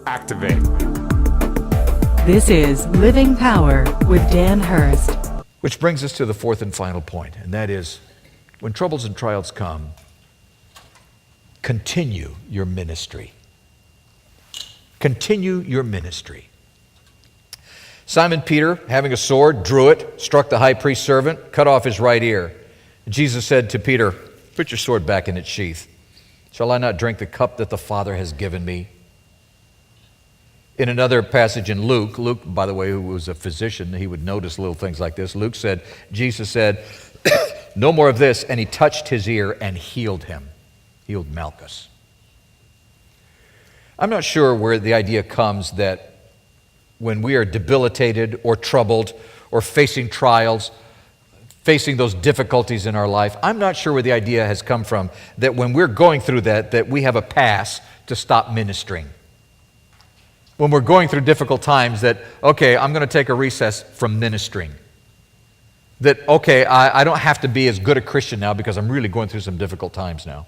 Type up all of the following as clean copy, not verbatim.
activate. This is Living Power with Dan Hurst. Which brings us to the fourth and final point, and that is, when troubles and trials come, continue your ministry. Continue your ministry. Simon Peter, having a sword, drew it, struck the high priest's servant, cut off his right ear. And Jesus said to Peter, "Put your sword back in its sheath. Shall I not drink the cup that the Father has given me?" In another passage in Luke, by the way, who was a physician, he would notice little things like this. Luke said, Jesus said, "No more of this," and he touched his ear and healed him, healed Malchus. I'm not sure where the idea comes that when we are debilitated or troubled or facing trials, facing those difficulties in our life, I'm not sure where the idea has come from that when we're going through that we have a pass to stop ministering. When we're going through difficult times that, okay, I'm going to take a recess from ministering. That, okay, I don't have to be as good a Christian now because I'm really going through some difficult times now.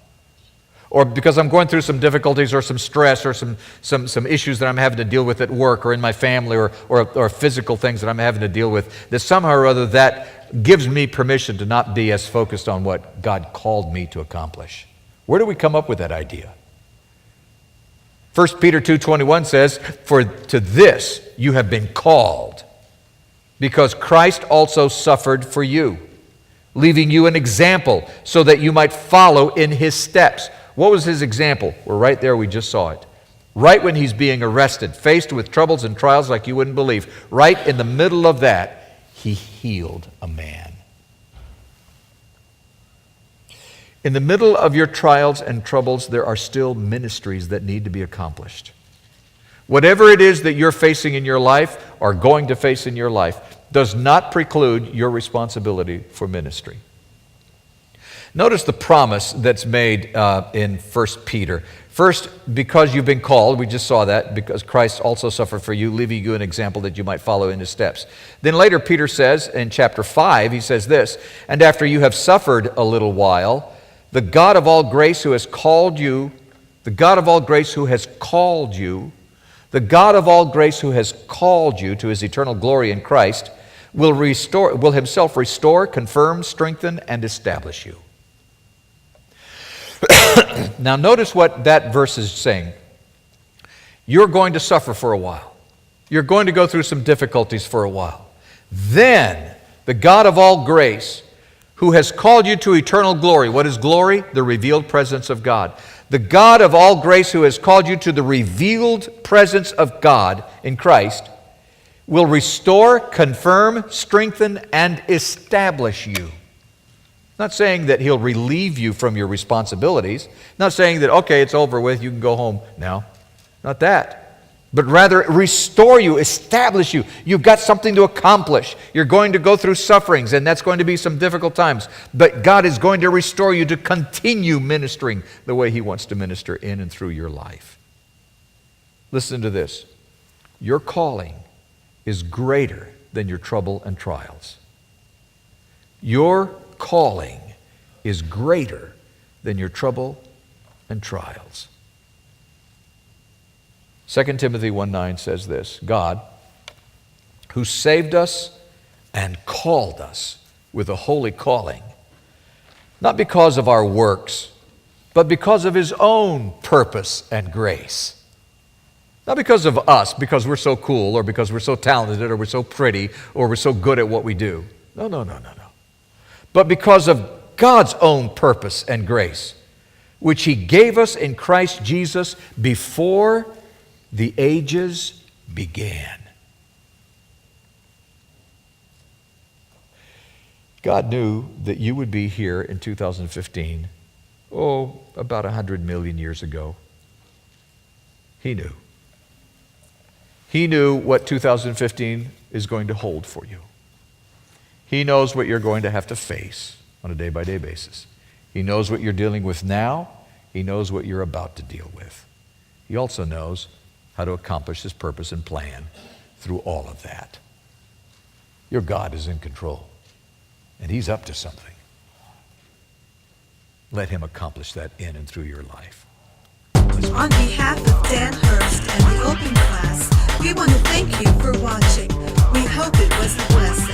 Or because I'm going through some difficulties or some stress or some issues that I'm having to deal with at work or in my family or physical things that I'm having to deal with, that somehow or other that gives me permission to not be as focused on what God called me to accomplish. Where do we come up with that idea? 1 Peter 2:21 says, "For to this you have been called, because Christ also suffered for you, leaving you an example so that you might follow in his steps." What was his example? Well, right there we just saw it. Right when he's being arrested, faced with troubles and trials like you wouldn't believe, right in the middle of that, he healed a man. In the middle of your trials and troubles, there are still ministries that need to be accomplished. Whatever it is that you're facing in your life or going to face in your life does not preclude your responsibility for ministry. Notice the promise that's made in 1 Peter. First, because you've been called, we just saw that, because Christ also suffered for you, leaving you an example that you might follow in his steps. Then later Peter says in chapter 5, he says this, "And after you have suffered a little while, the God of all grace who has called you, the God of all grace who has called you, the God of all grace who has called you to his eternal glory in Christ, will himself restore, confirm, strengthen, and establish you." Now notice what that verse is saying. You're going to suffer for a while. You're going to go through some difficulties for a while. Then the God of all grace, who has called you to eternal glory. What is glory? The revealed presence of God. The God of all grace, who has called you to the revealed presence of God in Christ, will restore, confirm, strengthen, and establish you. Not saying that he'll relieve you from your responsibilities. Not saying that, okay, it's over with, you can go home now. Not that. But rather restore you, establish you. You've got something to accomplish. You're going to go through sufferings, and that's going to be some difficult times. But God is going to restore you to continue ministering the way he wants to minister in and through your life. Listen to this. Your calling is greater than your trouble and trials. Your calling is greater than your trouble and trials. 2 Timothy 1:9 says this, "God, who saved us and called us with a holy calling, not because of our works, but because of his own purpose and grace." Not because of us, because we're so cool, or because we're so talented, or we're so pretty, or we're so good at what we do. No. But because of God's own purpose and grace, which he gave us in Christ Jesus before the ages began. God knew that you would be here in 2015, about 100 million years ago. He knew. He knew what 2015 is going to hold for you. He knows what you're going to have to face on a day-by-day basis. He knows what you're dealing with now. He knows what you're about to deal with. He also knows how to accomplish his purpose and plan through all of that. Your God is in control, and he's up to something. Let him accomplish that in and through your life. On behalf of Dan Hurst and the Open you for watching. We hope it was a blessing.